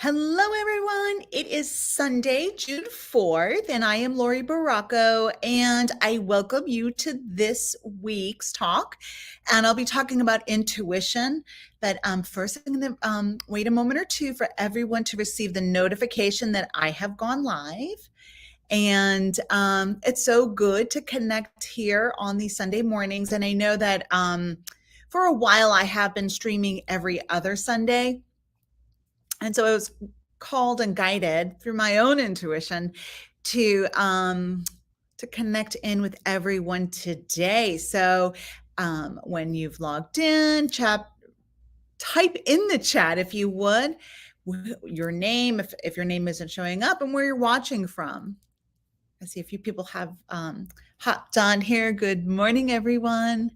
Hello, everyone. It is Sunday, June 4th, and I am Laurie Barraco, and I welcome you to this week's talk. And I'll be talking about intuition. But first, I'm going to wait a moment or two for everyone to receive the notification that I have gone live. And it's so good to connect here on these Sunday mornings. And I know that for a while I have been streaming every other Sunday. And so I was called and guided through my own intuition to connect in with everyone today. So when you've logged in, type in the chat if you would, your name, if your name isn't showing up, and where you're watching from. I see a few people have hopped on here. Good morning, everyone.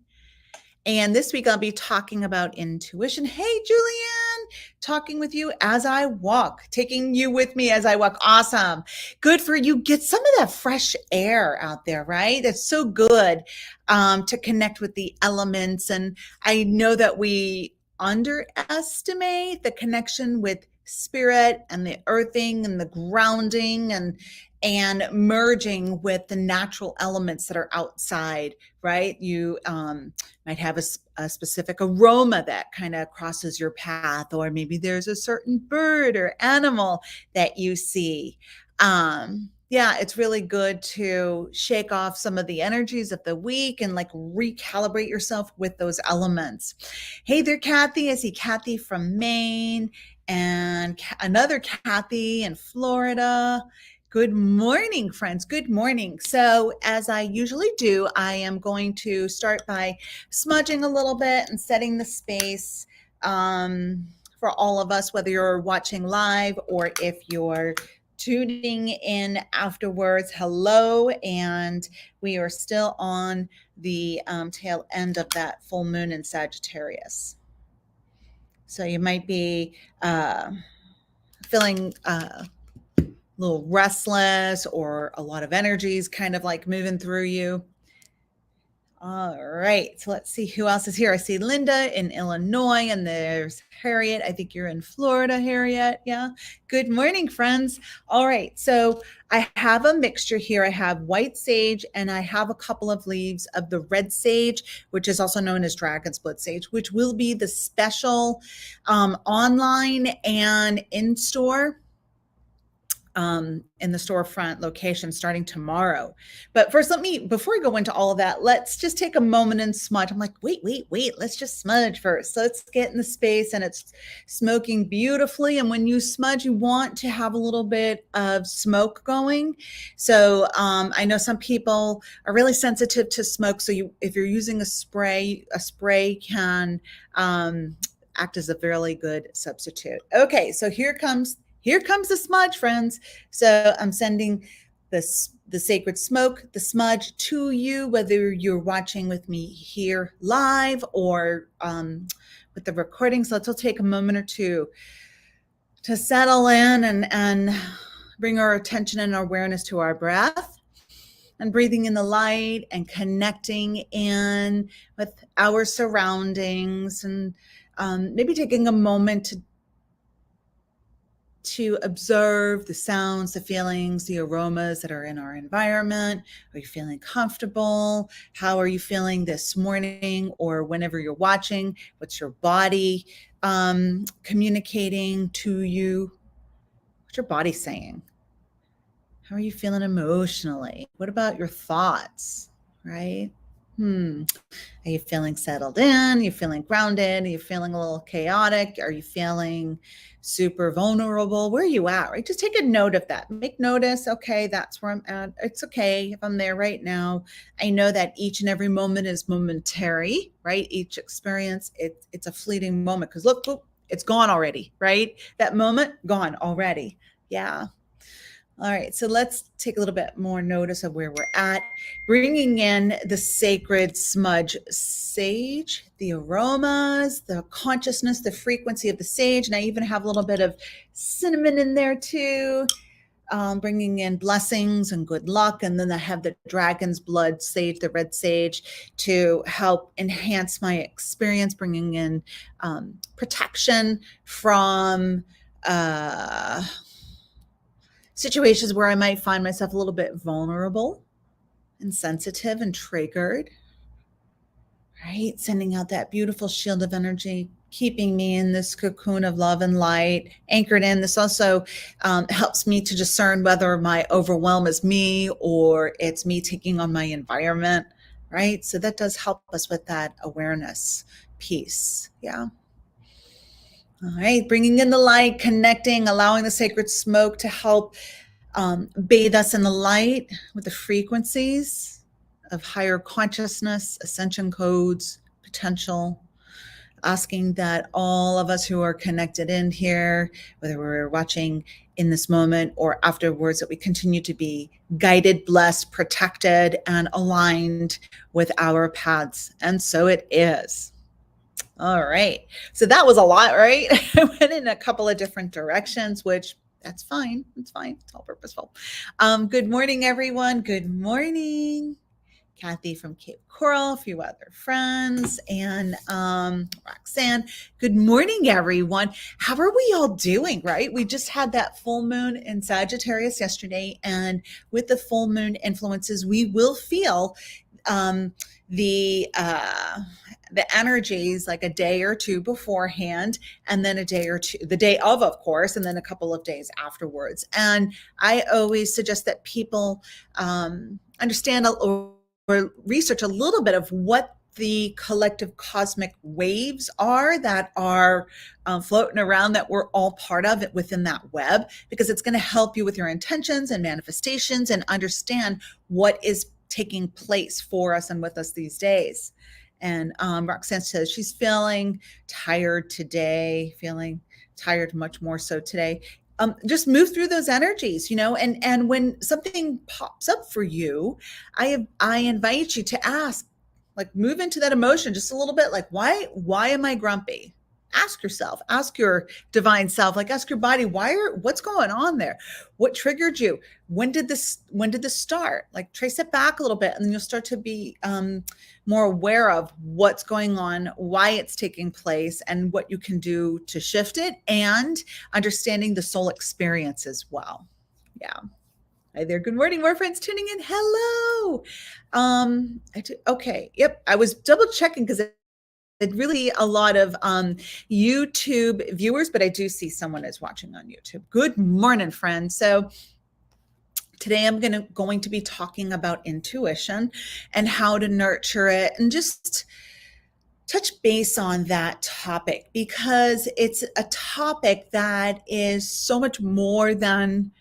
And this week I'll be talking about intuition. Hey, Julianne, talking with you as I walk, taking you with me as I walk. Awesome. Good for you. Get some of that fresh air out there, right? It's so good to connect with the elements. And I know that we underestimate the connection with spirit and the earthing and the grounding and merging with the natural elements that are outside, right? You might have a specific aroma that kind of crosses your path, or maybe there's a certain bird or animal that you see. Yeah, it's really good to shake off some of the energies of the week and like recalibrate yourself with those elements. Hey there, Kathy. I see Kathy from Maine and another Kathy in Florida. Good morning, friends. Good morning. So, as I usually do, I am going to start by smudging a little bit and setting the space for all of us, whether you're watching live or if you're tuning in afterwards. Hello. And we are still on the tail end of that full moon in Sagittarius. So, you might be feeling little restless or a lot of energies kind of like moving through you. All right, so let's see who else is here. I see Linda in Illinois, and there's Harriet. I think you're in Florida, Harriet. Yeah. Good morning, friends. All right, so I have a mixture here. I have white sage, and I have a couple of leaves of the red sage, which is also known as dragon's blood sage, which will be the special online and in-store in the storefront location starting tomorrow. But first, before we go into all of that, let's just take a moment and smudge. I'm like, wait, let's just smudge first. So let's get in the space, and it's smoking beautifully. And when you smudge, you want to have a little bit of smoke going. So I know some people are really sensitive to smoke. So if you're using a spray can act as a fairly good substitute. Okay, so here comes the smudge, friends. So I'm sending the sacred smoke, the smudge to you, whether you're watching with me here live or with the recording. So let's take a moment or two to settle in and bring our attention and our awareness to our breath and breathing in the light and connecting in with our surroundings, and maybe taking a moment to observe the sounds, the feelings, the aromas that are in our environment. Are you feeling comfortable? How are you feeling this morning or whenever you're watching? What's your body communicating to you? What's your body saying? How are you feeling emotionally? What about your thoughts, right? Are you feeling settled in? Are you feeling grounded? Are you feeling a little chaotic? Are you feeling super vulnerable? Where are you at, right? Just take a note of that. Make notice, okay, that's where I'm at. It's okay if I'm there right now. I know that each and every moment is momentary, right? Each experience, it's a fleeting moment because look, it's gone already, right? That moment, gone already. Yeah. All right, so let's take a little bit more notice of where we're at. Bringing in the sacred smudge sage, the aromas, the consciousness, the frequency of the sage. And I even have a little bit of cinnamon in there too, bringing in blessings and good luck. And then I have the dragon's blood sage, the red sage, to help enhance my experience, bringing in protection from uh, situations where I might find myself a little bit vulnerable and sensitive and triggered, right? Sending out that beautiful shield of energy, keeping me in this cocoon of love and light, anchored in. This also helps me to discern whether my overwhelm is me or it's me taking on my environment, right? So that does help us with that awareness piece. Yeah. All right. Bringing in the light, connecting, allowing the sacred smoke to help bathe us in the light with the frequencies of higher consciousness, ascension codes, potential, asking that all of us who are connected in here, whether we're watching in this moment or afterwards, that we continue to be guided, blessed, protected, and aligned with our paths. And so it is. All right. So that was a lot, right? I went in a couple of different directions, which that's fine. It's fine. It's all purposeful. Good morning, everyone. Good morning. Kathy from Cape Coral, a few other friends, and Roxanne. Good morning, everyone. How are we all doing, right? We just had that full moon in Sagittarius yesterday, and with the full moon influences, we will feel um, the uh, the energies like a day or two beforehand, and then a day or two, the day of course, and then a couple of days afterwards. And I always suggest that people understand or research a little bit of what the collective cosmic waves are that are floating around, that we're all part of it within that web, because it's going to help you with your intentions and manifestations and understand what is taking place for us and with us these days. And Roxanne says she's feeling tired today, feeling tired much more so today. Just move through those energies, and when something pops up for you, I invite you to ask, like, move into that emotion just a little bit, like, why am I grumpy? Ask yourself, ask your divine self, like, ask your body, what's going on there? What triggered you? When did this start? Like, trace it back a little bit, and then you'll start to be more aware of what's going on, why it's taking place, and what you can do to shift it, and understanding the soul experience as well. Yeah. Hi there. Good morning. More friends tuning in. Hello. Okay. Yep. I was double checking because it really a lot of YouTube viewers, but I do see someone is watching on YouTube. Good morning, friends. So today I'm going to be talking about intuition and how to nurture it, and just touch base on that topic, because it's a topic that is so much more than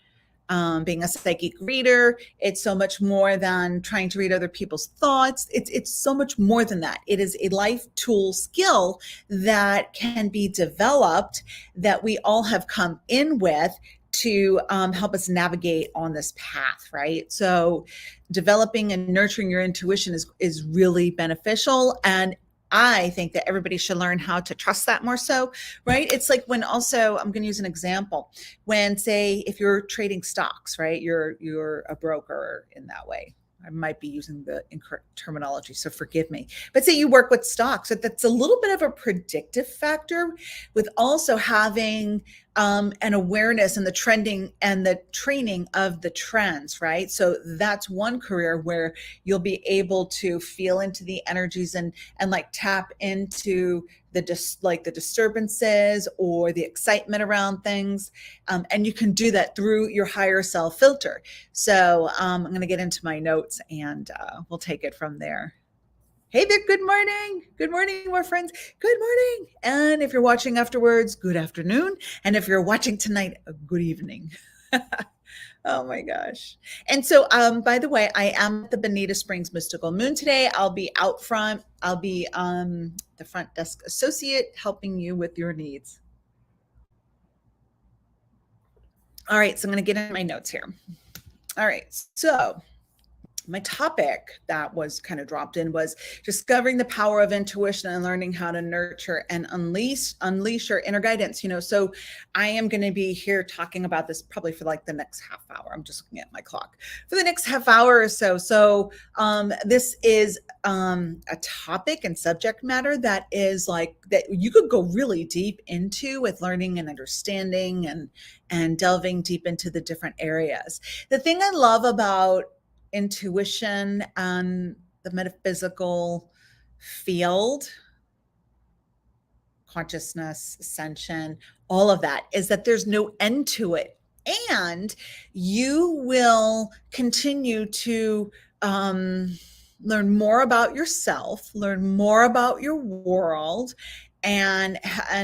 being a psychic reader. It's so much more than trying to read other people's thoughts. It's so much more than that. It is a life tool skill that can be developed, that we all have come in with to help us navigate on this path, right? So developing and nurturing your intuition is really beneficial, and I think that everybody should learn how to trust that more so, right? It's like when, also, I'm going to use an example. When, say, if you're trading stocks, right? You're a broker in that way. I might be using the incorrect terminology, so forgive me. But say you work with stocks, so that's a little bit of a predictive factor, with also having an awareness and the trending and the training of the trends, right? So that's one career where you'll be able to feel into the energies and like tap into the the disturbances or the excitement around things, and you can do that through your higher self filter. So I'm going to get into my notes, and we'll take it from there. Hey there, good morning. Good morning, more friends. Good morning. And if you're watching afterwards, good afternoon. And if you're watching tonight, good evening. Oh my gosh. And so, by the way, I am at the Bonita Springs Mystical Moon today. I'll be out front. I'll be the front desk associate, helping you with your needs. All right. So I'm going to get in my notes here. All right. So my topic that was kind of dropped in was discovering the power of intuition and learning how to nurture and unleash your inner guidance. So I am going to be here talking about this probably for like the next half hour. I'm just looking at my clock for the next half hour or so. This is a topic and subject matter that is like that you could go really deep into with learning and understanding and delving deep into the different areas. The thing I love about intuition and the metaphysical field, consciousness, ascension, all of that, is that there's no end to it. And you will continue to learn more about yourself, learn more about your world, and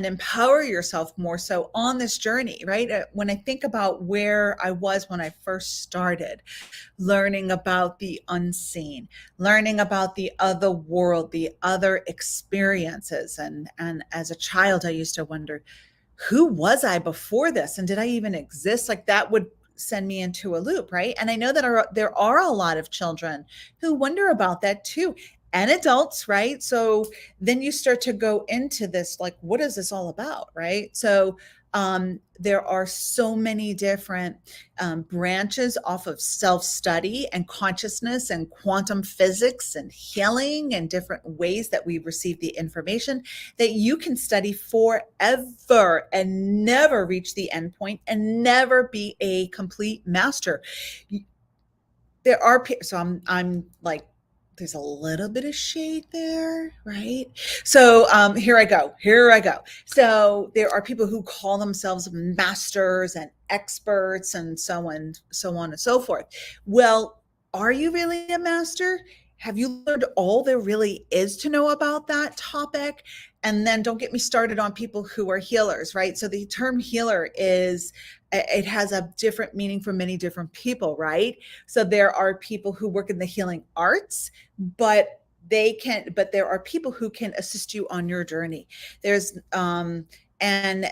empower yourself more so on this journey, right? When I think about where I was when I first started, learning about the unseen, learning about the other world, the other experiences. And as a child, I used to wonder, who was I before this? And did I even exist? Like that would send me into a loop, right? And I know that there are a lot of children who wonder about that too, and adults, right? So then you start to go into this, like, what is this all about, right? So there are so many different branches off of self-study and consciousness and quantum physics and healing and different ways that we receive the information that you can study forever and never reach the end point and never be a complete master. There are so I'm like, there's a little bit of shade there, right? So here I go. So there are people who call themselves masters and experts and so on and so forth. Well, are you really a master? Have you learned all there really is to know about that topic? And then don't get me started on people who are healers, right? So the term healer it has a different meaning for many different people, right? So there are people who work in the healing arts, but there are people who can assist you on your journey. And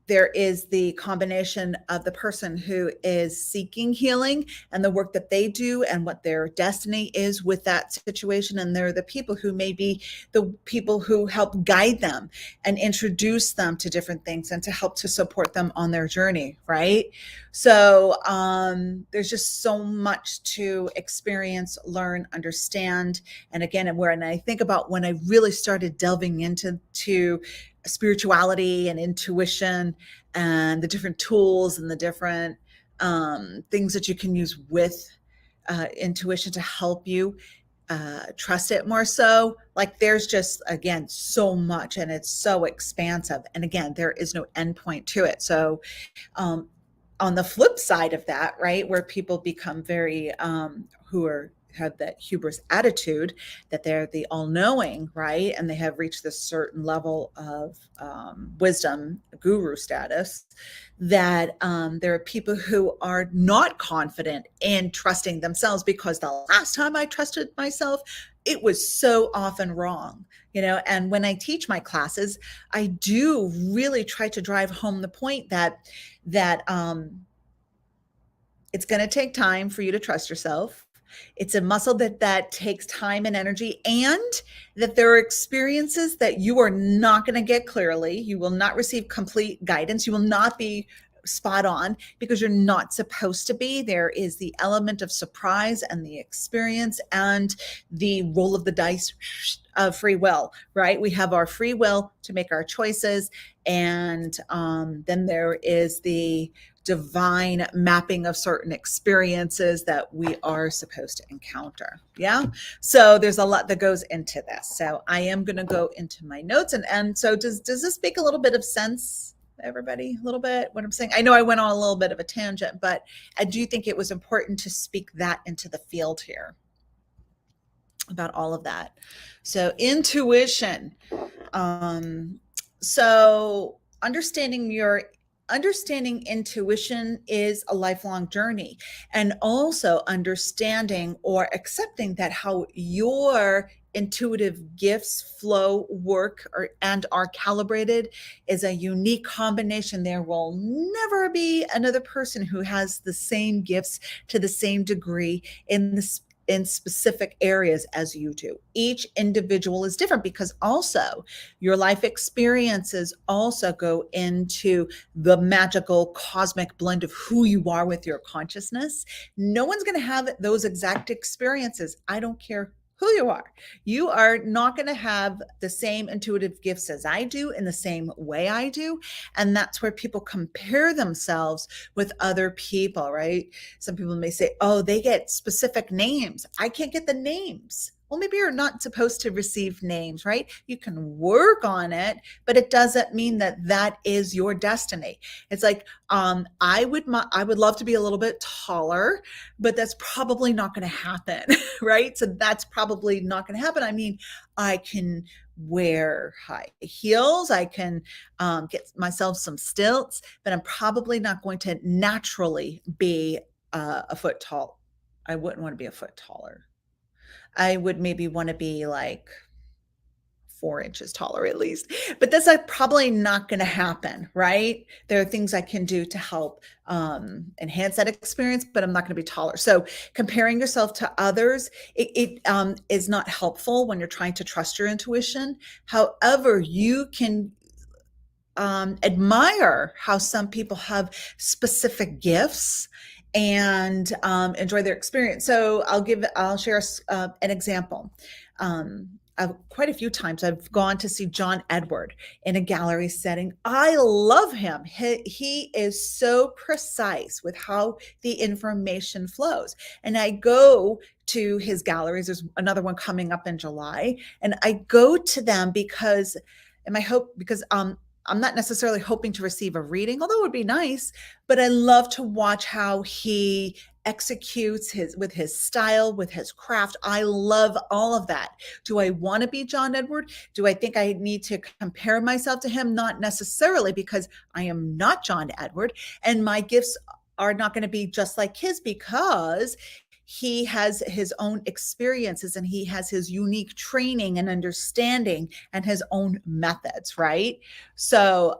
there is the combination of the person who is seeking healing and the work that they do and what their destiny is with that situation. And there are the people who may be the people who help guide them and introduce them to different things and to help to support them on their journey, right? So there's just so much to experience, learn, understand. And again, when I think about when I really started delving into spirituality and intuition and the different tools and the different things that you can use with intuition to help you trust it more so. Like there's just, again, so much and it's so expansive. And again, there is no endpoint to it. So um, on the flip side of that, right, where people become very have that hubris attitude that they're the all-knowing, right, and they have reached this certain level of wisdom, guru status, that there are people who are not confident in trusting themselves because the last time I trusted myself, it was so often wrong. And when I teach my classes, I do really try to drive home the point that it's going to take time for you to trust yourself. It's a muscle that takes time and energy, and that there are experiences that you are not going to get clearly. You will not receive complete guidance. You will not be spot on because you're not supposed to be. There is the element of surprise and the experience and the roll of the dice of free will, right? We have our free will to make our choices. And then there is the divine mapping of certain experiences that we are supposed to encounter. Yeah. So there's a lot that goes into this. So I am going to go into my notes. And so does this make a little bit of sense, everybody? A little bit what I'm saying? I know I went on a little bit of a tangent, but I do think it was important to speak that into the field here about all of that. So intuition. So understanding intuition is a lifelong journey, and also understanding or accepting that how your intuitive gifts flow, work, and are calibrated is a unique combination. There will never be another person who has the same gifts to the same degree in specific areas as you do. Each individual is different because also your life experiences also go into the magical cosmic blend of who you are with your consciousness. No one's going to have those exact experiences. I don't care who you are. You are not going to have the same intuitive gifts as I do in the same way I do. And that's where people compare themselves with other people, right? Some people may say, oh, they get specific names. I can't get the names. Well, maybe you're not supposed to receive names, right? You can work on it, but it doesn't mean that that is your destiny. It's like, I would love to be a little bit taller, but that's probably not going to happen, right? So that's probably not going to happen. I mean, I can wear high heels. I can get myself some stilts, but I'm probably not going to naturally be a foot tall. I wouldn't want to be a foot taller. I would maybe want to be like 4 inches taller at least, but that's like probably not going to happen, right? There are things I can do to help enhance that experience, but I'm not going to be taller. So comparing yourself to others, it is not helpful when you're trying to trust your intuition. However, you can admire how some people have specific gifts and enjoy their experience. So I'll share an example. Quite a few times I've gone to see John Edward in a gallery setting. I love him. He is so precise with how the information flows. And I go to his galleries. There's another one coming up in July. And I go to them because, I'm not necessarily hoping to receive a reading, although it would be nice, but I love to watch how he executes with his style, with his craft. I love all of that. Do I want to be John Edward? Do I think I need to compare myself to him? Not necessarily, because I am not John Edward, and my gifts are not going to be just like his, because he has his own experiences and he has his unique training and understanding and his own methods, right? So,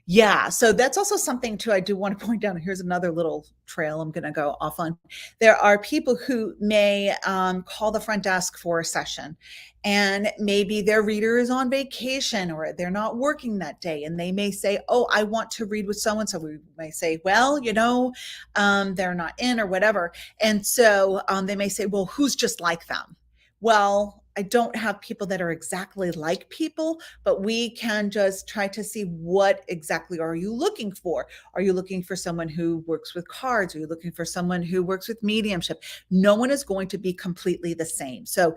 yeah, so that's also something too I do want to point out. Here's another little trail I'm going to go off on. There are people who may call the front desk for a session, and maybe their reader is on vacation or they're not working that day, and they may say, oh, I want to read with so-and-so. We may say, well, they're not in or whatever. And so they may say, well, who's just like them? Well, I don't have people that are exactly like people, but we can just try to see what exactly are you looking for? Are you looking for someone who works with cards? Are you looking for someone who works with mediumship? No one is going to be completely the same. So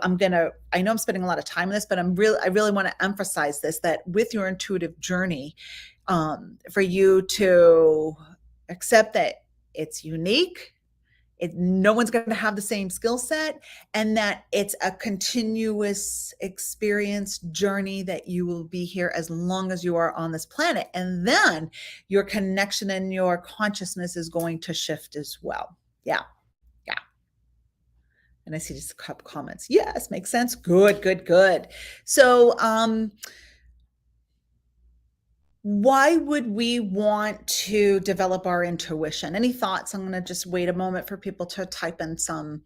I know I'm spending a lot of time on this, but I really want to emphasize this, that with your intuitive journey, for you to accept that it's unique, no one's going to have the same skill set, and that it's a continuous experience journey, that you will be here as long as you are on this planet. And then your connection and your consciousness is going to shift as well. Yeah. Yeah. And I see just a couple comments. Yes, makes sense. Good. So, why would we want to develop our intuition? Any thoughts? I'm going to just wait a moment for people to type in some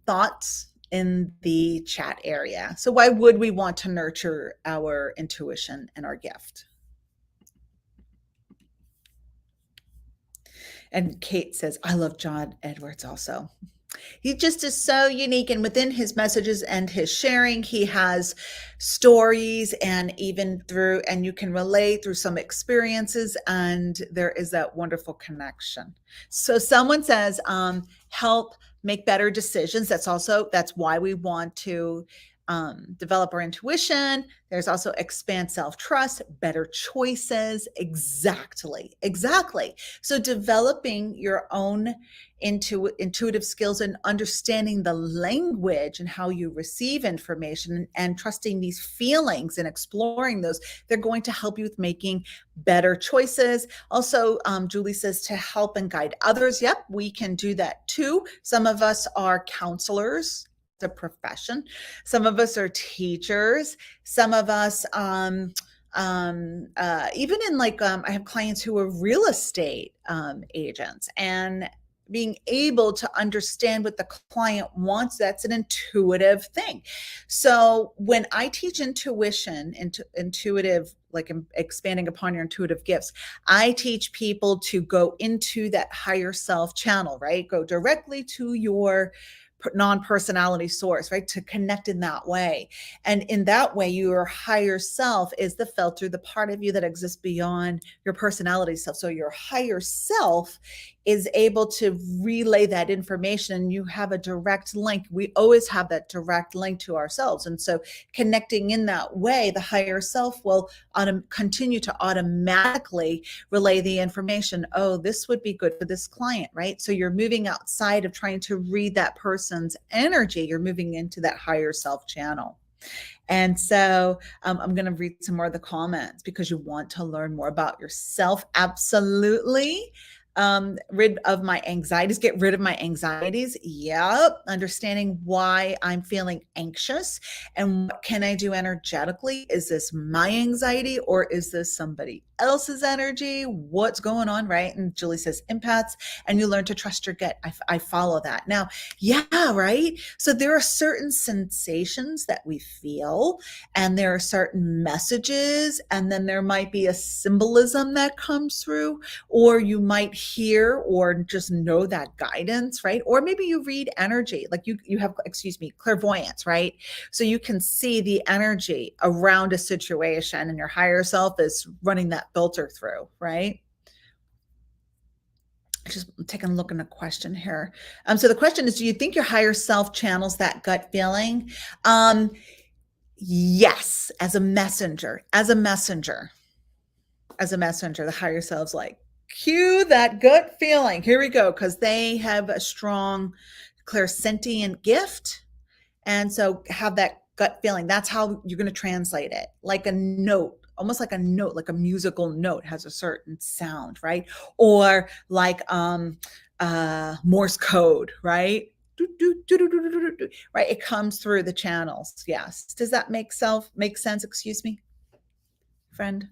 thoughts in the chat area. So why would we want to nurture our intuition and our gift? And Kate says, I love John Edwards also. He just is so unique, and within his messages and his sharing, he has stories, and you can relate through some experiences, and there is that wonderful connection. So someone says, help make better decisions. That's why we want to develop our intuition. There's also expand self-trust, better choices. Exactly. So developing your own intuitive skills and understanding the language and how you receive information, and trusting these feelings and exploring those, they're going to help you with making better choices. Also, Julie says to help and guide others. Yep, we can do that too. Some of us are counselors. a profession. Some of us are teachers. Some of us, even in like, I have clients who are real estate agents, and being able to understand what the client wants, that's an intuitive thing. So when I teach intuition, intuitive, like expanding upon your intuitive gifts, I teach people to go into that higher self channel, right? Go directly to your non-personality source, right? To connect in that way. And in that way, your higher self is the filter, the part of you that exists beyond your personality self. So your higher self is able to relay that information, and you have a direct link. We always have that direct link to ourselves. And so connecting in that way, the higher self will continue to automatically relay the information. Oh, this would be good for this client, right? So you're moving outside of trying to read that person's energy. You're moving into that higher self channel. And so I'm going to read some more of the comments because you want to learn more about yourself. Absolutely. Rid of my anxieties, get rid of my anxieties. Yep. Understanding why I'm feeling anxious and what can I do energetically? Is this my anxiety or is this somebody else's energy? What's going on, right? And Julie says empaths, and you learn to trust your gut. I follow that. Now, yeah, right? So there are certain sensations that we feel, and there are certain messages, and then there might be a symbolism that comes through, or you might hear or just know that guidance, right? Or maybe you read energy, like you have, clairvoyance, right? So you can see the energy around a situation, and your higher self is running that filter through, right? Just taking a look in the question here. So the question is, do you think your higher self channels that gut feeling? Yes, as a messenger, the higher self's like, cue that gut feeling. Here we go. Because they have a strong clairsentient gift. And so have that gut feeling. That's how you're going to translate it. Like a note, almost like a note, like a musical note has a certain sound, right? Or like Morse code, right? Right? It comes through the channels. Yes. Does that make sense? Excuse me, friend.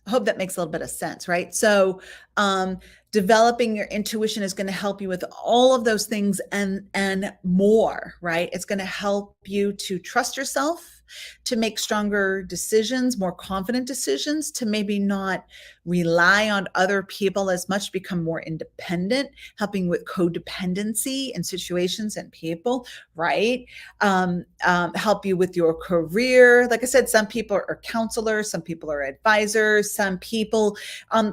I hope that makes a little bit of sense, right? So, developing your intuition is going to help you with all of those things and more, right? It's going to help you to trust yourself, to make stronger decisions, more confident decisions, to maybe not rely on other people as much, become more independent, helping with codependency in situations and people, right? Help you with your career. Like I said, some people are counselors, some people are advisors, some people,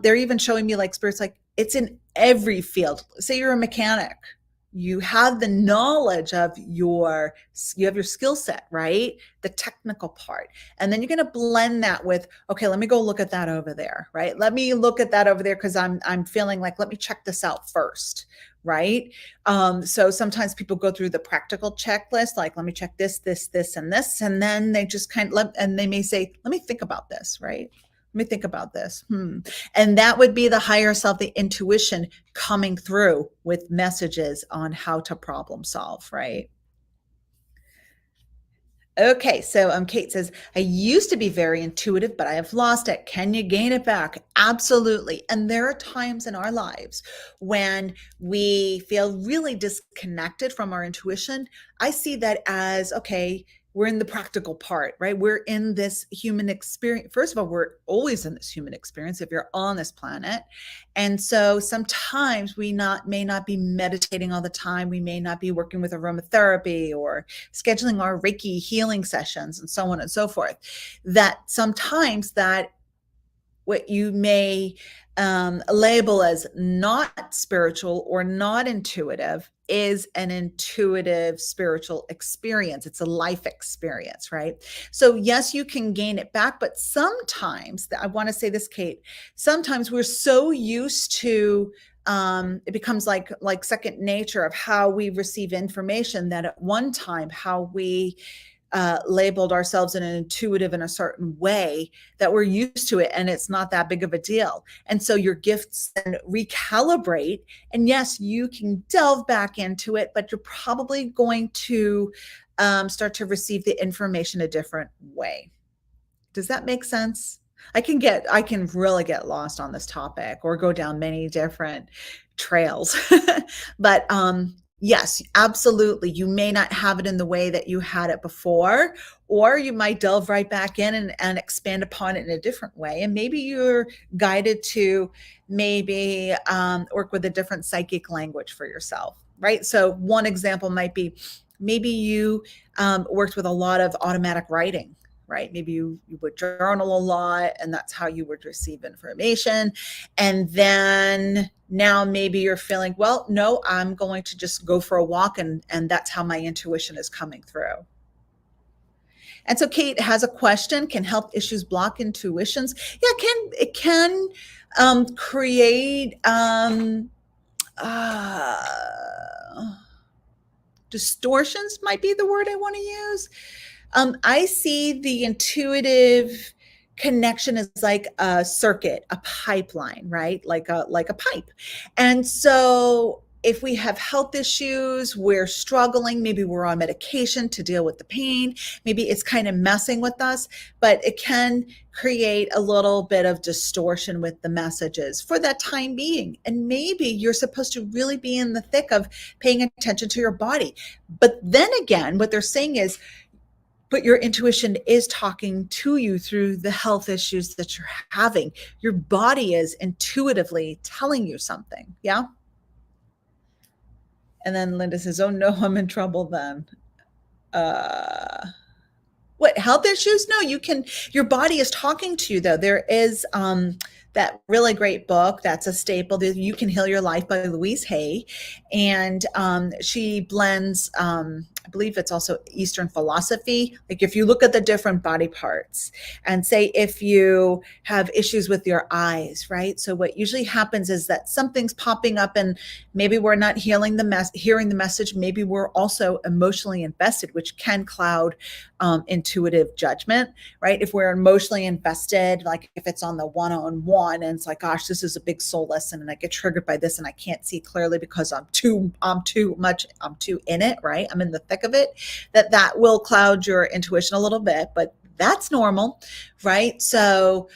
they're even showing me like spirits, like it's in every field. Say you're a mechanic, you have the knowledge of you have your skill set, right? The technical part. And then you're going to blend that with, okay, let me go look at that over there, right? Let me look at that over there because I'm feeling like, let me check this out first, right? So sometimes people go through the practical checklist, like, let me check this, and this, and then they just and they may say, let me think about this, right? Let me think about this. And that would be the higher self, the intuition coming through with messages on how to problem solve, right? Okay, so Kate says, I used to be very intuitive, but I have lost it. Can you gain it back? Absolutely. And there are times in our lives when we feel really disconnected from our intuition. I see that as, okay, we're in the practical part, right? We're in this human experience. First of all, we're always in this human experience if you're on this planet. And so sometimes we may not be meditating all the time. We may not be working with aromatherapy or scheduling our Reiki healing sessions and so on and so forth. That sometimes that what you may label as not spiritual or not intuitive is an intuitive spiritual experience. It's a life experience, right? So yes, you can gain it back, but sometimes, I want to say this, Kate, sometimes we're so used to it becomes like second nature of how we receive information that at one time how we labeled ourselves in an intuitive in a certain way that we're used to it, and it's not that big of a deal. And so your gifts then recalibrate, and yes, you can delve back into it, but you're probably going to start to receive the information a different way. Does that make sense? I can really get lost on this topic or go down many different trails. But yes, absolutely. You may not have it in the way that you had it before, or you might delve right back in and expand upon it in a different way. And maybe you're guided to maybe work with a different psychic language for yourself, right? So one example might be maybe you worked with a lot of automatic writing, right? Maybe you would journal a lot and that's how you would receive information. And then now maybe you're feeling, well, no, I'm going to just go for a walk, and that's how my intuition is coming through. And so Kate has a question: can health issues block intuitions? Yeah, it can create distortions, might be the word I want to use. I see the intuitive connection as like a circuit, a pipeline, right? Like a pipe. And so if we have health issues, we're struggling, maybe we're on medication to deal with the pain, maybe it's kind of messing with us, but it can create a little bit of distortion with the messages for that time being. And maybe you're supposed to really be in the thick of paying attention to your body. But then again, what they're saying is, but your intuition is talking to you through the health issues that you're having. Your body is intuitively telling you something. Yeah. And then Linda says, oh no, I'm in trouble then. What, health issues? No, your body is talking to you though. There is that really great book that's a staple, You Can Heal Your Life by Louise Hay. And she blends, I believe it's also Eastern philosophy. Like if you look at the different body parts and say, if you have issues with your eyes, right? So what usually happens is that something's popping up and maybe we're not hearing the message. Maybe we're also emotionally invested, which can cloud intuitive judgment, right? If we're emotionally invested, like if it's on the one-on-one and it's like, gosh, this is a big soul lesson and I get triggered by this and I can't see clearly because I'm too in it, right? I'm in the thick of it, that will cloud your intuition a little bit, but that's normal, right? So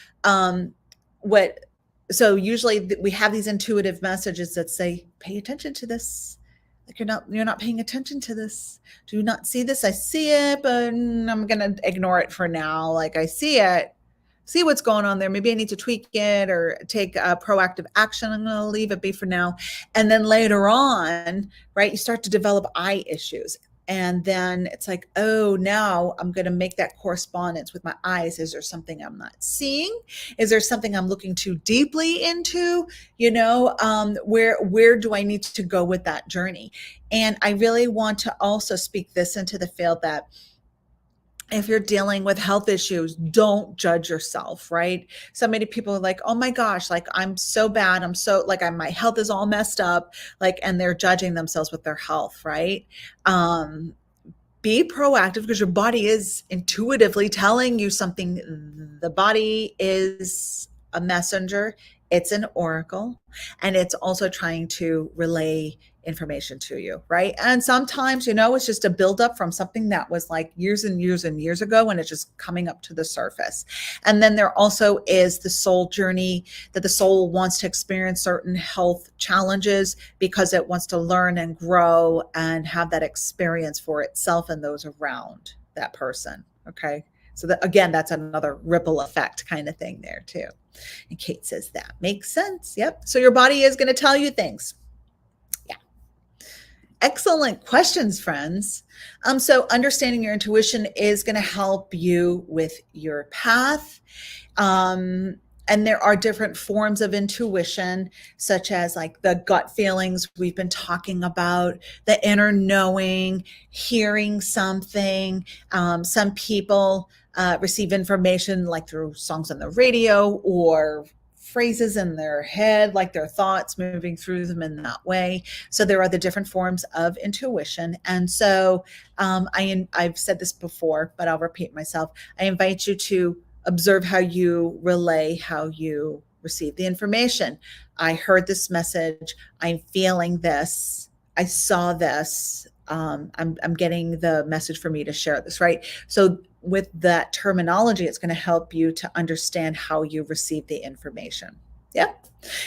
usually we have these intuitive messages that say, pay attention to this. Like you're not paying attention to this. Do you not see this? I see it, but I'm going to ignore it for now. Like I see it, see what's going on there. Maybe I need to tweak it or take a proactive action. I'm going to leave it be for now. And then later on, right, you start to develop eye issues. And then it's like, oh, now I'm going to make that correspondence with my eyes. Is there something I'm not seeing? Is there something I'm looking too deeply into? Where do I need to go with that journey? And I really want to also speak this into the field that if you're dealing with health issues, don't judge yourself, right? So many people are like, oh my gosh, like I'm so bad. My health is all messed up, and they're judging themselves with their health, right? Be proactive because your body is intuitively telling you something. The body is a messenger. It's an oracle, and it's also trying to relay information to you, right? And sometimes, it's just a buildup from something that was like years and years and years ago, and it's just coming up to the surface. And then there also is the soul journey, that the soul wants to experience certain health challenges because it wants to learn and grow and have that experience for itself and those around that person. Okay. So that's another ripple effect kind of thing there too. And Kate says that makes sense. Yep. So your body is going to tell you things. Excellent questions, friends. So understanding your intuition is going to help you with your path. And there are different forms of intuition, such as like the gut feelings we've been talking about, the inner knowing, hearing something. Some people receive information like through songs on the radio or phrases in their head, like their thoughts moving through them in that way. So there are the different forms of intuition. And so I've said this before, but I'll repeat myself. I invite you to observe how you relay, how you receive the information. I heard this message. I'm feeling this. I saw this. I'm getting the message for me to share this, right? So with that terminology, it's going to help you to understand how you receive the information. Yeah.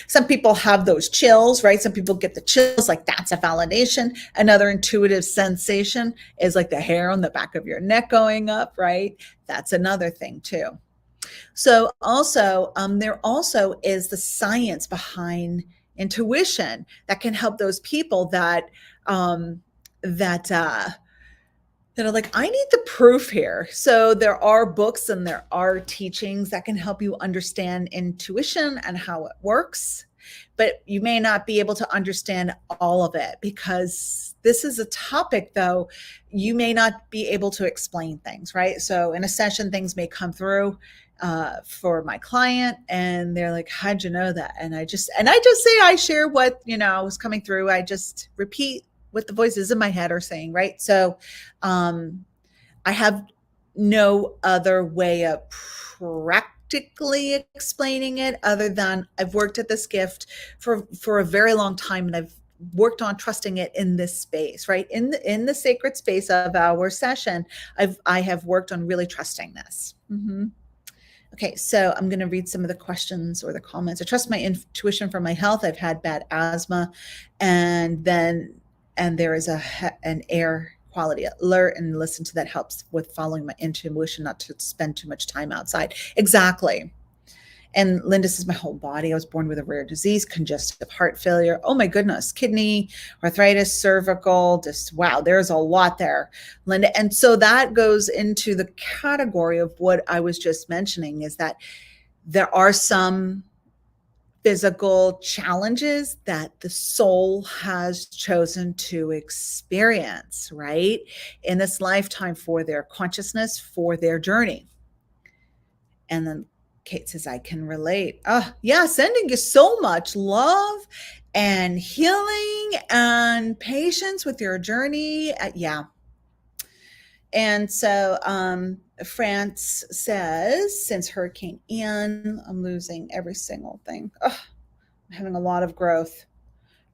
Some people have those chills, right? Some people get the chills, like that's a validation. Another intuitive sensation is like the hair on the back of your neck going up, right? That's another thing too. So also, there also is the science behind intuition that can help those people that um, that that are like, I need the proof here. So there are books and there are teachings that can help you understand intuition and how it works. But you may not be able to understand all of it because this is a topic, though, you may not be able to explain things, right? So in a session, things may come through for my client and they're like, how'd you know that? And I just say, I share what, was coming through. I just repeat what the voices in my head are saying, right? So I have no other way of practically explaining it other than I've worked at this gift for a very long time, and I've worked on trusting it in this space, right? In the sacred space of our session, I have worked on really trusting this. Mm-hmm. Okay, so I'm going to read some of the questions or the comments. I trust my intuition for my health. I've had bad asthma, and there is an air quality alert, and listen to that helps with following my intuition, not to spend too much time outside. Exactly. And Linda says, my whole body, I was born with a rare disease, congestive heart failure. Oh my goodness, kidney, arthritis, cervical, just wow, there's a lot there, Linda. And so that goes into the category of what I was just mentioning, is that there are some physical challenges that the soul has chosen to experience, right, in this lifetime for their consciousness, for their journey. And then Kate says, I can relate. Oh, yeah, sending you so much love and healing and patience with your journey. Yeah. And so France says, since Hurricane Ian, I'm losing every single thing. Oh, I'm having a lot of growth,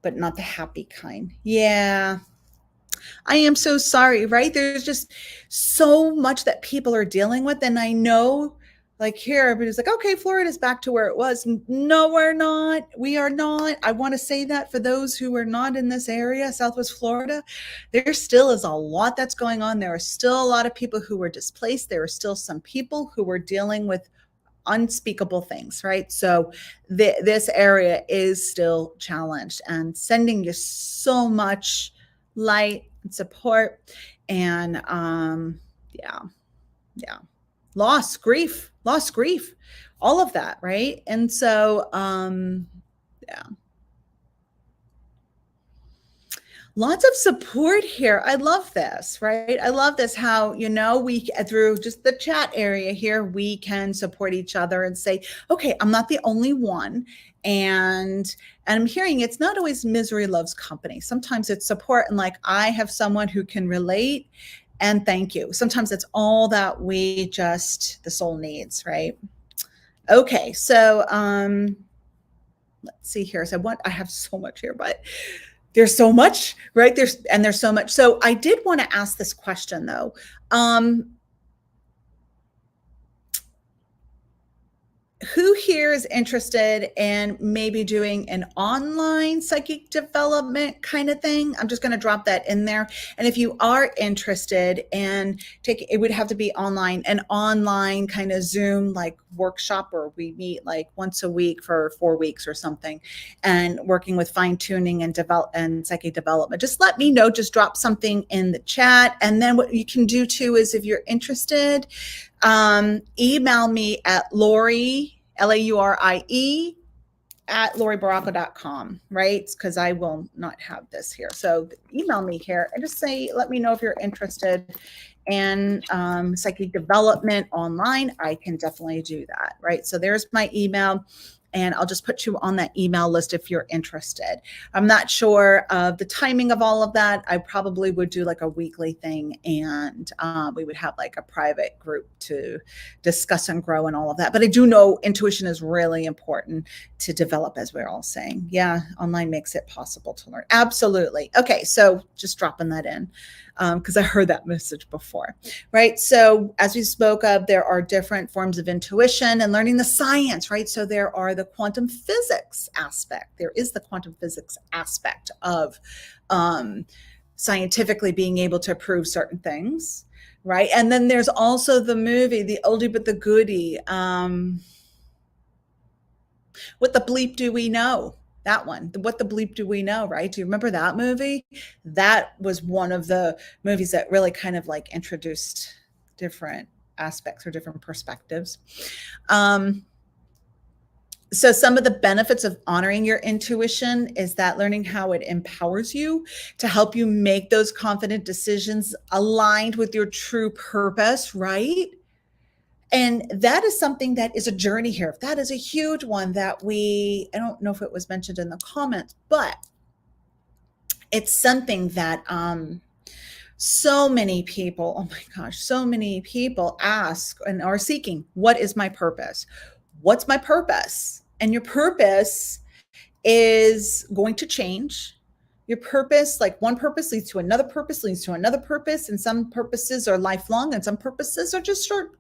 but not the happy kind. Yeah. I am so sorry, right? There's just so much that people are dealing with. And I know, like, here, everybody's like, okay, Florida's back to where it was. No, we're not. We are not. I want to say that for those who are not in this area, Southwest Florida, there still is a lot that's going on. There are still a lot of people who were displaced. There are still some people who were dealing with unspeakable things, right? So this area is still challenged, and sending you so much light and support, and yeah, loss, grief, all of that, right? And so yeah, lots of support here. I love this, right? I love this, how, we, through just the chat area here, we can support each other and say, okay, I'm not the only one. And I'm hearing it's not always misery loves company. Sometimes it's support, and like, I have someone who can relate, and thank you. Sometimes it's all that the soul needs, right? Okay, so let's see here. So I have so much here, but there's so much, right? There's so much. So I did want to ask this question, though. Who here is interested in maybe doing an online psychic development kind of thing? I'm just going to drop that in there. And if you are interested in it would have to be online, an online kind of Zoom like workshop, where we meet like once a week for 4 weeks or something, and working with fine tuning and psychic development. Just let me know. Just drop something in the chat. And then what you can do too is, if you're interested, email me at Laurie, Laurie, at lauriebarraco.com, right? Because I will not have this here. So email me here and just say, let me know if you're interested in psychic development online. I can definitely do that, right? So there's my email. and I'll just put you on that email list if you're interested. I'm not sure of the timing of all of that. I probably would do like a weekly thing, and we would have like a private group to discuss and grow and all of that. But I do know intuition is really important to develop, as we're all saying. Yeah, online makes it possible to learn. Absolutely. Okay, so just dropping that in because I heard that message before, right? So as we spoke of, there are different forms of intuition and learning the science, right? So there are the quantum physics aspect. There is the quantum physics aspect of scientifically being able to prove certain things, right? And then there's also the movie, the oldie but the goodie. What the bleep do we know? That one. What the bleep do we know, right? Do you remember that movie? That was one of the movies that really kind of like introduced different aspects or different perspectives. So some of the benefits of honoring your intuition is that learning how it empowers you to help you make those confident decisions aligned with your true purpose, right? And that is something that is a journey here. That is a huge one that I don't know if it was mentioned in the comments, but it's something that so many people, oh my gosh, so many people ask and are seeking, what is my purpose? What's my purpose? And your purpose is going to change. Your purpose, like one purpose leads to another purpose, leads to another purpose. And some purposes are lifelong and some purposes are just short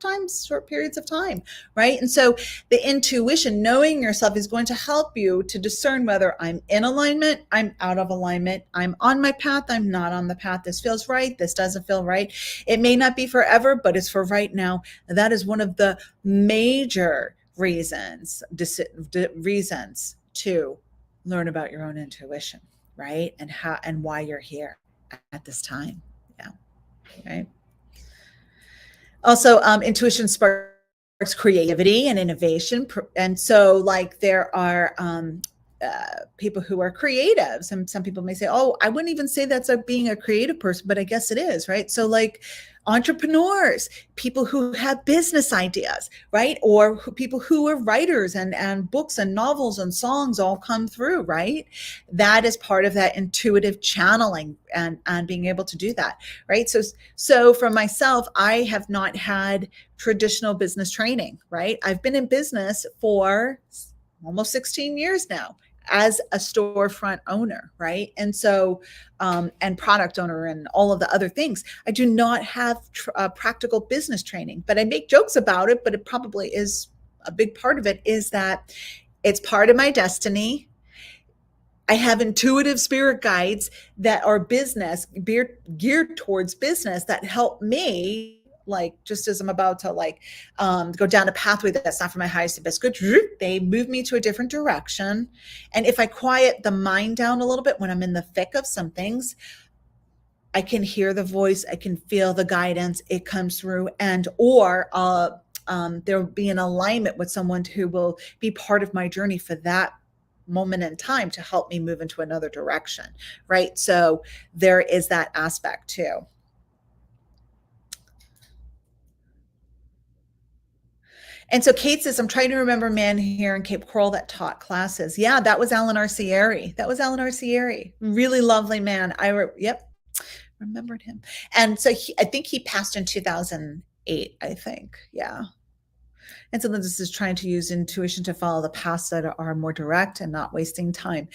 periods of time, right? And so the intuition, knowing yourself, is going to help you to discern whether I'm in alignment, I'm out of alignment, I'm on my path, I'm not on the path. This feels right, this doesn't feel right. It may not be forever, but it's for right now. That is one of the major reasons to learn about your own intuition, right? And how and why you're here at this time. Yeah. Right. Also, intuition sparks creativity and innovation. And so like there are people who are creatives, and some people may say, oh, I wouldn't even say that's being a creative person, but I guess it is, right? So like entrepreneurs, people who have business ideas, right? Or people who are writers, and books and novels and songs all come through, right? That is part of that intuitive channeling and being able to do that, right? So for myself, I have not had traditional business training, right? I've been in business for almost 16 years now as a storefront owner, right? And so, and product owner and all of the other things. I do not have practical business training, but I make jokes about it, but it probably is a big part of it, is that it's part of my destiny. I have intuitive spirit guides that are geared towards business that help me, like just as I'm about to like go down a pathway that's not for my highest and best good, they move me to a different direction. And if I quiet the mind down a little bit when I'm in the thick of some things, I can hear the voice, I can feel the guidance, it comes through, and or there'll be an alignment with someone who will be part of my journey for that moment in time to help me move into another direction, right? So there is that aspect too. And so Kate says, I'm trying to remember a man here in Cape Coral that taught classes. Yeah, that was Alan Arcieri. That was Alan Arcieri. Really lovely man. Remembered him. And so I think he passed in 2008, I think. Yeah. And so this is trying to use intuition to follow the paths that are more direct and not wasting time.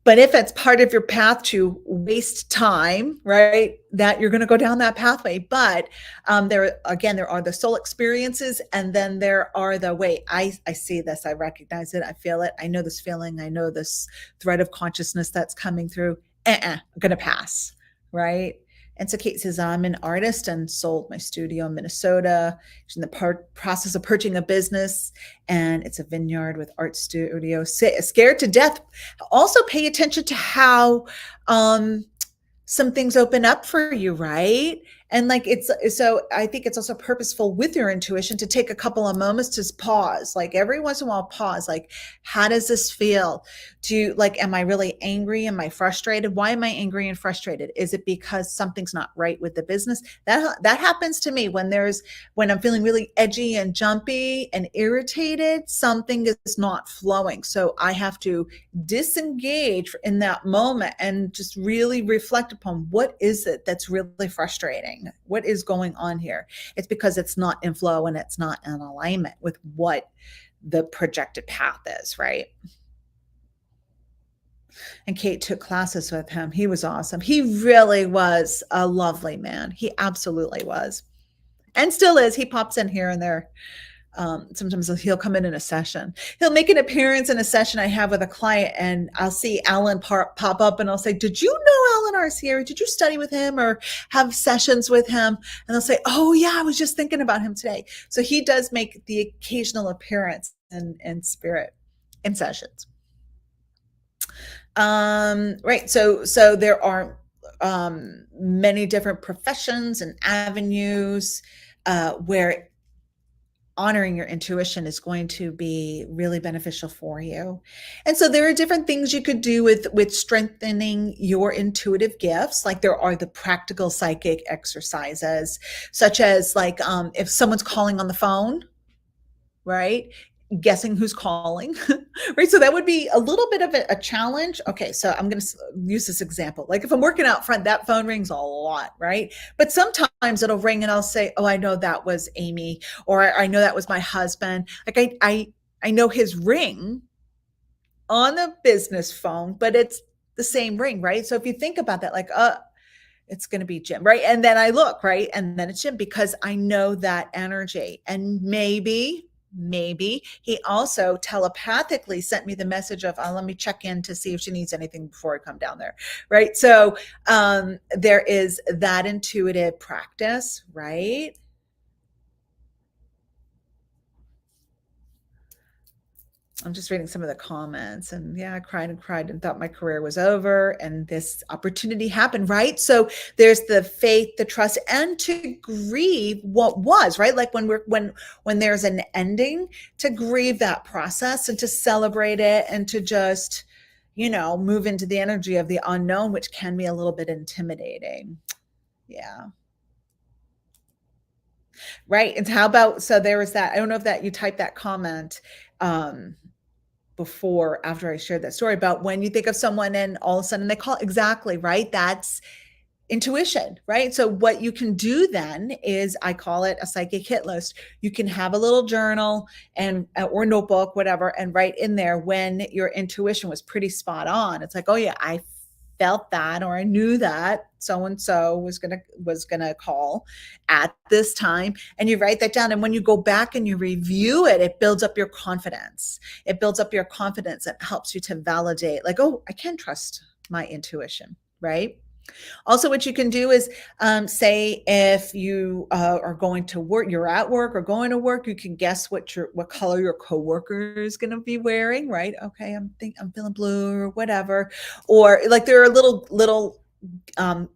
But if it's part of your path to waste time, right, that you're going to go down that pathway. But there are the soul experiences, and then there are the wait, I see this, I recognize it, I feel it, I know this feeling, I know this thread of consciousness that's coming through. I'm going to pass, right? And so Kate says, I'm an artist and sold my studio in Minnesota. She's in the process of purchasing a business, and it's a vineyard with art studio. Scared to death. Also pay attention to how some things open up for you, right? And like so I think it's also purposeful with your intuition to take a couple of moments to pause, like every once in a while, pause, like, how does this feel? Do like, am I really angry? Am I frustrated? Why am I angry and frustrated? Is it because something's not right with the business? That happens to me when I'm feeling really edgy and jumpy and irritated, something is not flowing. So I have to disengage in that moment and just really reflect upon what is it that's really frustrating? What is going on here? It's because it's not in flow and it's not in alignment with what the projected path is, right? And Kate took classes with him. He was awesome. He really was a lovely man. He absolutely was. And still is. He pops in here and there. Sometimes he'll come in a session. He'll make an appearance in a session I have with a client, and I'll see Alan pop up, and I'll say, "Did you know Alan Arcieri? Did you study with him or have sessions with him?" And they'll say, "Oh yeah, I was just thinking about him today." So he does make the occasional appearance in spirit in sessions. Right. So there are many different professions and avenues where honoring your intuition is going to be really beneficial for you. And so there are different things you could do with strengthening your intuitive gifts. Like there are the practical psychic exercises, such as like if someone's calling on the phone, right? Guessing who's calling, right? So that would be a little bit of a challenge. Okay, so I'm going to use this example. Like if I'm working out front, that phone rings a lot, right? But sometimes it'll ring and I'll say, "Oh, I know that was Amy," or "I know that was my husband." Like I know his ring on the business phone, but it's the same ring, right? So if you think about that, like, it's going to be Jim, right? And then I look, right? And then it's Jim because I know that energy. And maybe he also telepathically sent me the message of, let me check in to see if she needs anything before I come down there, right? So there is that intuitive practice, right? I'm just reading some of the comments, and yeah, I cried and cried and thought my career was over and this opportunity happened, right? So there's the faith, the trust, and to grieve what was, right? Like when there's an ending, to grieve that process and to celebrate it and to just, move into the energy of the unknown, which can be a little bit intimidating. Yeah. Right. And how about, so there was that, I don't know if that you typed that comment. Before after I shared that story about when you think of someone and all of a sudden they call, exactly, right? That's intuition, right? So what you can do then is, I call it a psychic hit list. You can have a little journal and or notebook, whatever, and write in there when your intuition was pretty spot on. It's like, "Oh yeah, I felt that, or I knew that so and so was gonna call at this time," and you write that down. And when you go back and you review it, it builds up your confidence. It builds up your confidence. It helps you to validate, like, "Oh, I can trust my intuition," right? Also, what you can do is, say if you are going to work, you're at work or going to work, you can guess what color your coworker is going to be wearing, right? Okay, I'm feeling blue or whatever, or like there are little um,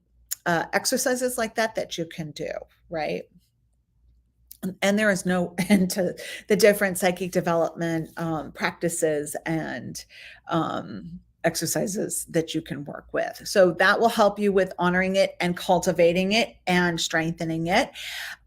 exercises like that you can do, right? And there is no end to the different psychic development practices and exercises that you can work with. So that will help you with honoring it and cultivating it and strengthening it.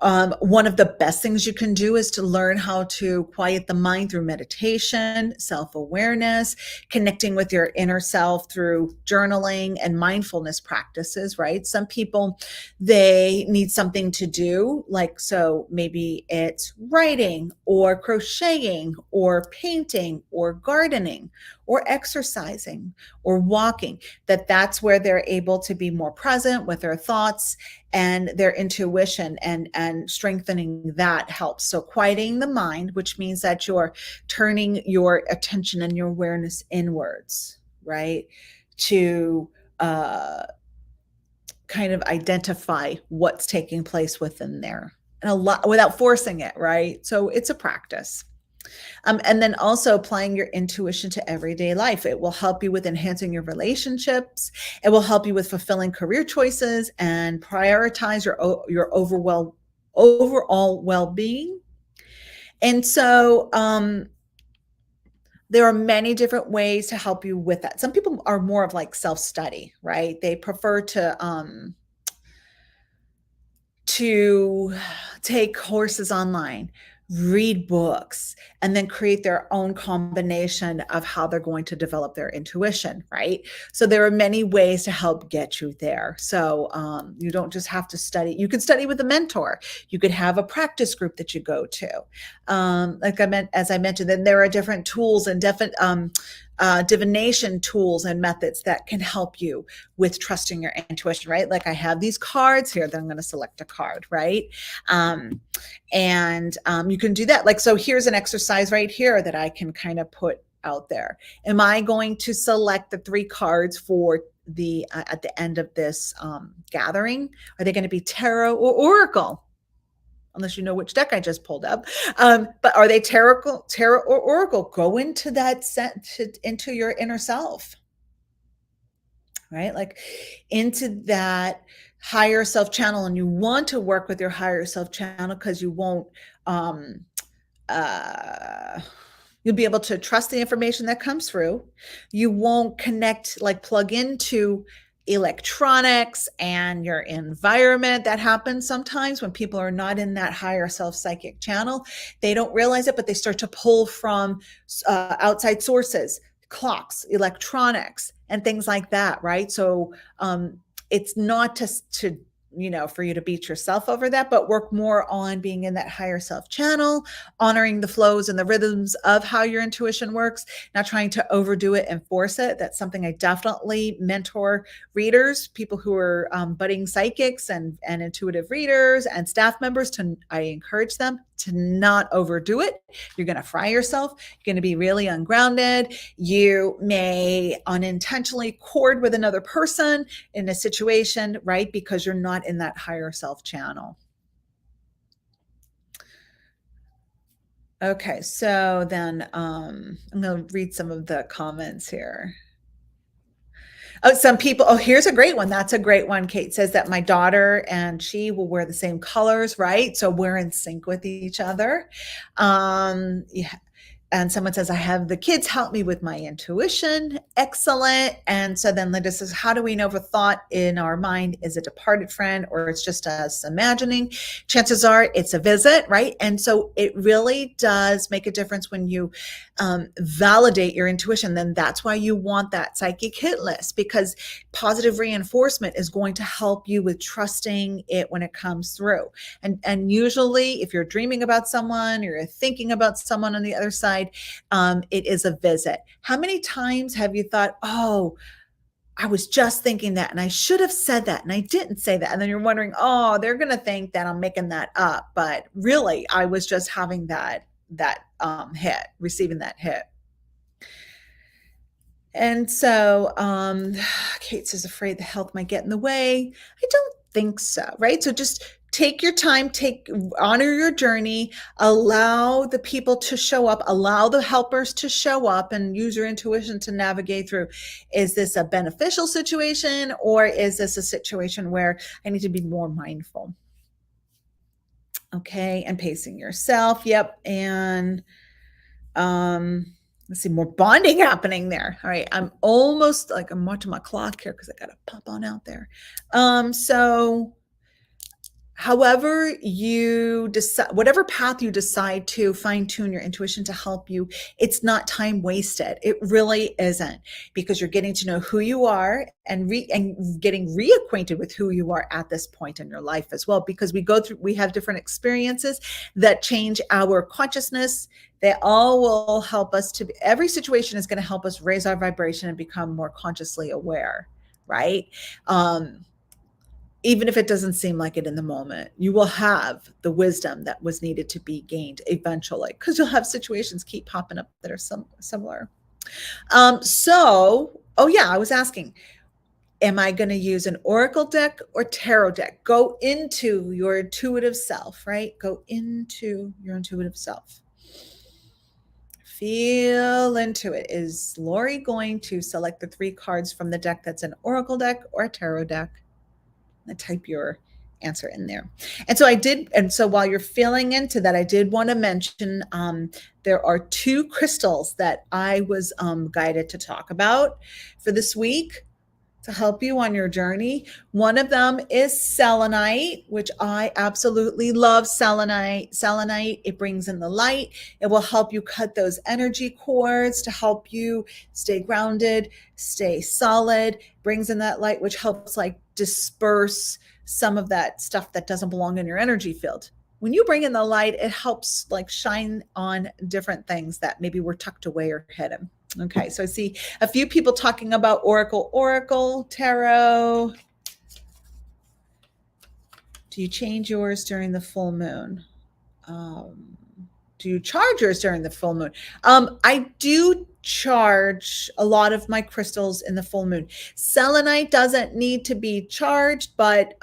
One of the best things you can do is to learn how to quiet the mind through meditation, self-awareness, connecting with your inner self through journaling and mindfulness practices, right? Some people, they need something to do, like, so maybe it's writing or crocheting or painting or gardening or exercising or walking, that's where they're able to be more present with their thoughts and their intuition, and strengthening that helps. So quieting the mind, which means that you're turning your attention and your awareness inwards, right? To kind of identify what's taking place within there, and a lot without forcing it, right? So it's a practice. And then also applying your intuition to everyday life. It will help you with enhancing your relationships. It will help you with fulfilling career choices and prioritize your overall well-being. And so there are many different ways to help you with that. Some people are more of like self-study, right? They prefer to take courses online, read books, and then create their own combination of how they're going to develop their intuition, right? So there are many ways to help get you there. So you don't just have to study. You could study with a mentor. You could have a practice group that you go to. As I mentioned, then there are different tools and different divination tools and methods that can help you with trusting your intuition, right? Like I have these cards here that I'm going to select a card, right? And you can do that. Like, so here's an exercise right here that I can kind of put out there. Am I going to select the 3 cards for the at the end of this gathering? Are they going to be tarot or oracle? Unless you know which deck I just pulled up. But are they tarot or oracle? Go into that into your inner self, right? Like into that higher self channel. And you want to work with your higher self channel because you won't, uh, you'll be able to trust the information that comes through. You won't plug into electronics and your environment. That happens sometimes when people are not in that higher self psychic channel. They don't realize it, but they start to pull from outside sources, clocks, electronics, and things like that, right? So it's not to for you to beat yourself over that, but work more on being in that higher self channel, honoring the flows and the rhythms of how your intuition works, not trying to overdo it and force it. That's something I definitely mentor readers, people who are budding psychics and intuitive readers and staff members. I encourage them to not overdo it. You're going to fry yourself. You're going to be really ungrounded. You may unintentionally cord with another person in a situation, right? Because you're not in that higher self channel. Okay, so then I'm going to read some of the comments here. Oh, some people. Oh, here's a great one. That's a great one. Kate says that my daughter and she will wear the same colors, right? So we're in sync with each other. Yeah. And someone says, I have the kids help me with my intuition. Excellent. And so then Linda says, how do we know if a thought in our mind is a departed friend or it's just us imagining? Chances are it's a visit, right? And so it really does make a difference when you validate your intuition. Then that's why you want that psychic hit list, because positive reinforcement is going to help you with trusting it when it comes through. And usually if you're dreaming about someone or you're thinking about someone on the other side, it is a visit. How many times have you thought, oh, I was just thinking that and I should have said that and I didn't say that. And then you're wondering, oh, they're going to think that I'm making that up. But really, I was just having that hit, receiving that hit. And so Kate says, afraid the health might get in the way. I don't think so, right? So just take your time, honor your journey, allow the people to show up, allow the helpers to show up, and use your intuition to navigate through. Is this a beneficial situation, or is this a situation where I need to be more mindful? Okay, and pacing yourself. Yep. And let's see, more bonding happening there. All right, I'm watching my clock here because I got to pop on out there. So however you decide, whatever path you decide to fine tune your intuition to help you, it's not time wasted. It really isn't, because you're getting to know who you are and getting reacquainted with who you are at this point in your life as well, because we have different experiences that change our consciousness. They all will help us every situation is going to help us raise our vibration and become more consciously aware, right? Even if it doesn't seem like it in the moment, you will have the wisdom that was needed to be gained eventually, because you'll have situations keep popping up that are similar. Oh yeah, I was asking, am I going to use an oracle deck or tarot deck? Go into your intuitive self, right? Go into your intuitive self. feel into it. Is Laurie going to select the 3 cards from the deck that's an oracle deck or a tarot deck? And type your answer in there. And so while you're feeling into that, I did want to mention there are 2 crystals that I was guided to talk about for this week to help you on your journey. One of them is selenite, which I absolutely love. Selenite, it brings in the light. It will help you cut those energy cords to help you stay grounded, stay solid, brings in that light, which helps like disperse some of that stuff that doesn't belong in your energy field. When you bring in the light, it helps like shine on different things that maybe were tucked away or hidden. Okay, so I see a few people talking about oracle, tarot. Do you change yours during the full moon? Do you charge yours during the full moon? I do charge a lot of my crystals in the full moon. Selenite doesn't need to be charged, but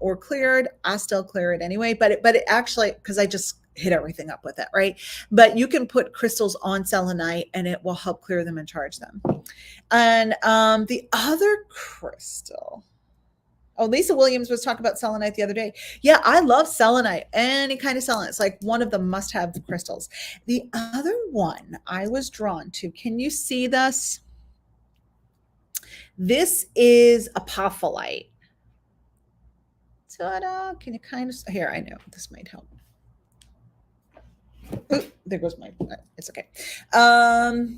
or cleared. I still clear it anyway. But it actually, because I just hit everything up with it, right? But you can put crystals on selenite, and it will help clear them and charge them. And the other crystal. Oh, Lisa Williams was talking about selenite the other day. Yeah, I love selenite, any kind of selenite. It's like one of the must-have crystals. The other one I was drawn to, can you see this? This is apophyllite. Ta-da! Can you kind of, here, I know, this might help. Ooh, there goes my, it's okay.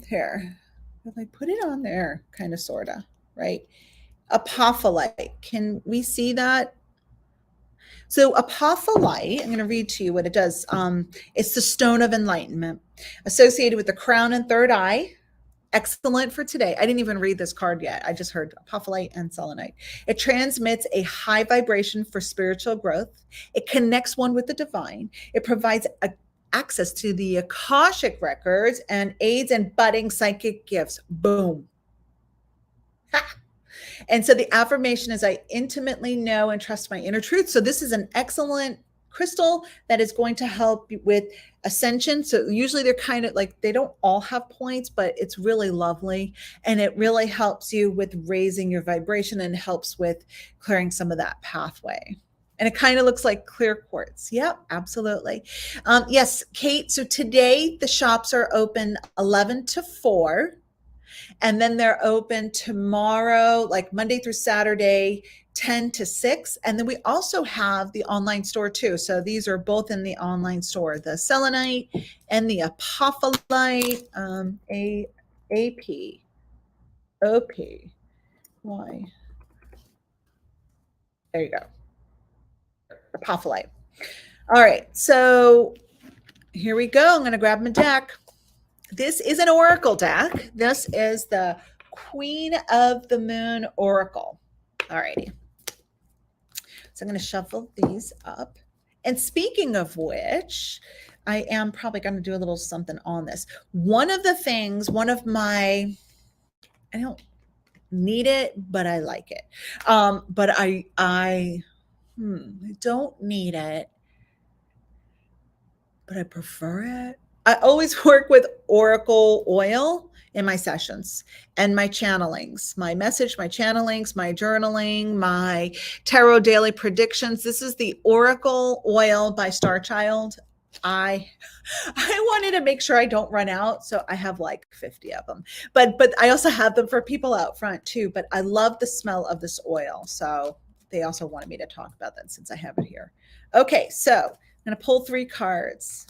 Here, if I put it on there, kind of, sorta, right? Apophyllite. Can we see that? So apophyllite, I'm going to read to you what it does. It's the stone of enlightenment associated with the crown and third eye. Excellent for today. I didn't even read this card yet. I just heard apophyllite and selenite. It transmits a high vibration for spiritual growth. It connects one with the divine. It provides access to the Akashic records and aids in budding psychic gifts. Boom. Ha! And so the affirmation is, I intimately know and trust my inner truth. So this is an excellent crystal that is going to help with ascension. So usually they're kind of like, they don't all have points, but it's really lovely. And it really helps you with raising your vibration and helps with clearing some of that pathway. And it kind of looks like clear quartz. Yep, absolutely. Yes, Kate. So today the shops are open 11 to 4. And then they're open tomorrow, like Monday through Saturday, 10 to 6. And then we also have the online store too. So these are both in the online store, the selenite and the apophyllite, A-P-O-P-Y. There you go. Apophyllite. All right. So here we go. I'm going to grab my deck. This is an oracle deck. This is the Queen of the Moon Oracle. All righty. So I'm going to shuffle these up. And speaking of which, I am probably going to do a little something on this. One of the things, I don't need it, but I like it. But I don't need it, but I prefer it. I always work with oracle oil in my sessions and my channelings, my message, my channelings, my journaling, my tarot daily predictions. This is the oracle oil by Star Child. I wanted to make sure I don't run out, so I have like 50 of them. But I also have them for people out front too. But I love the smell of this oil, so they also wanted me to talk about that since I have it here. Okay, so I'm going to pull 3 cards.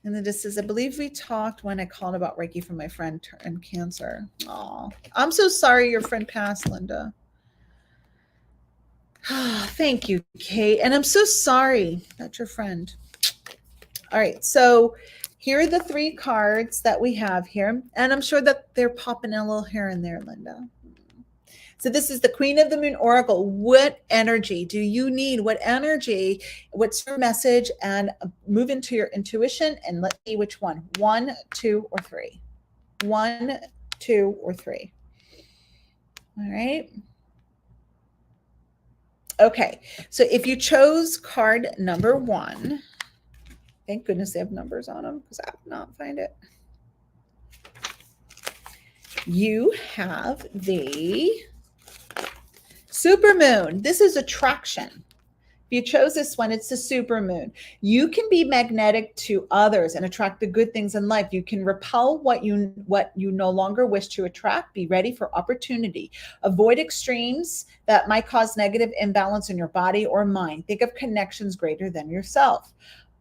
And then this says, I believe we talked when I called about Reiki for my friend and cancer. Oh, I'm so sorry your friend passed, Linda. Thank you, Kate. And I'm so sorry about your friend. All right. So here are the 3 cards that we have here. And I'm sure that they're popping a little here and there, Linda. So this is the Queen of the Moon Oracle. What energy do you need? What energy? What's your message? And move into your intuition and let's see which one. 1, 2, or 3. 1, 2, or 3. All right. Okay. So if you chose card number 1, Thank goodness they have numbers on them because I could not find it. You have the supermoon. This is attraction. If you chose this one, it's the supermoon. You can be magnetic to others and attract the good things in life. You can repel what you no longer wish to attract. Be ready for opportunity. Avoid extremes that might cause negative imbalance in your body or mind. Think of connections greater than yourself.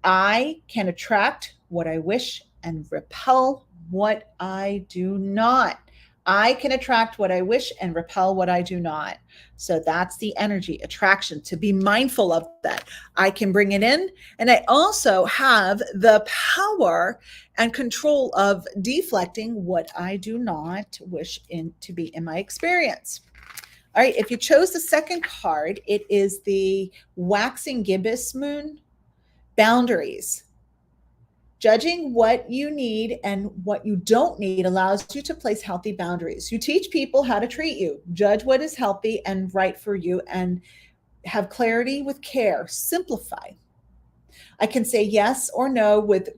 I can attract what I wish and repel what I do not. I can attract what I wish and repel what I do not. So that's the energy attraction, to be mindful of that. I can bring it in. And I also have the power and control of deflecting what I do not wish to be in my experience. All right, if you chose the second card, it is the waxing gibbous moon, boundaries. Judging what you need and what you don't need allows you to place healthy boundaries. You teach people how to treat you. Judge what is healthy and right for you and have clarity with care. Simplify. I can say yes or no with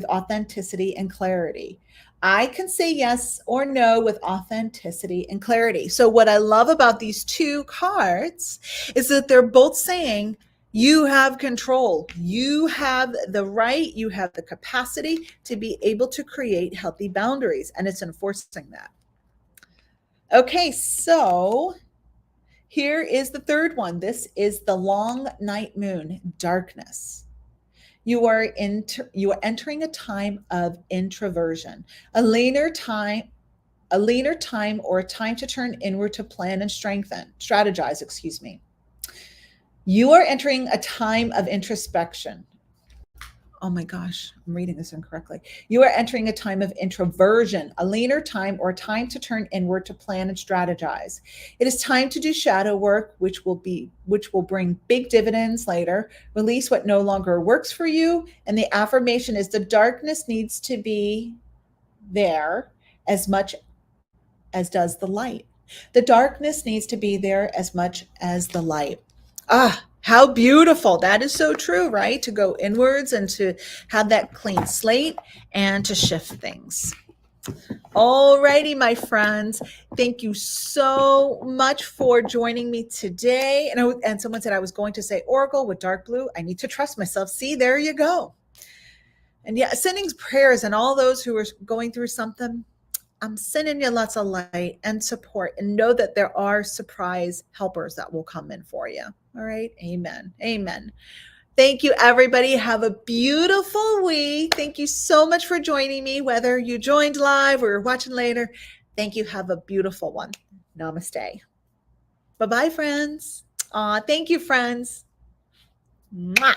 authenticity and clarity. I can say yes or no with authenticity and clarity. So what I love about these two cards is that they're both saying you have control. You have the right, you have the capacity to be able to create healthy boundaries, and it's enforcing that. Okay, so here is the third one. This is the long night moon, darkness. You are entering a time of introversion, a leaner time or a time to turn inward to plan and strategize, excuse me. You are entering a time of introspection. Oh my gosh, I'm reading this incorrectly. You are entering a time of introversion, a leaner time or time to turn inward to plan and strategize. It is time to do shadow work, which will bring big dividends later. Release what no longer works for you. And the affirmation is the darkness needs to be there as much as does the light. The darkness needs to be there as much as the light. Ah, how beautiful. That is so true, right? To go inwards and to have that clean slate and to shift things. All righty, my friends. Thank you so much for joining me today. And someone said I was going to say Oracle with dark blue. I need to trust myself. See, there you go. And yeah, sending prayers and all those who are going through something. I'm sending you lots of light and support, and know that there are surprise helpers that will come in for you. All right. Amen. Amen. Thank you, everybody. Have a beautiful week. Thank you so much for joining me, whether you joined live or you're watching later. Thank you. Have a beautiful one. Namaste. Bye-bye, friends. Thank you, friends. Mwah.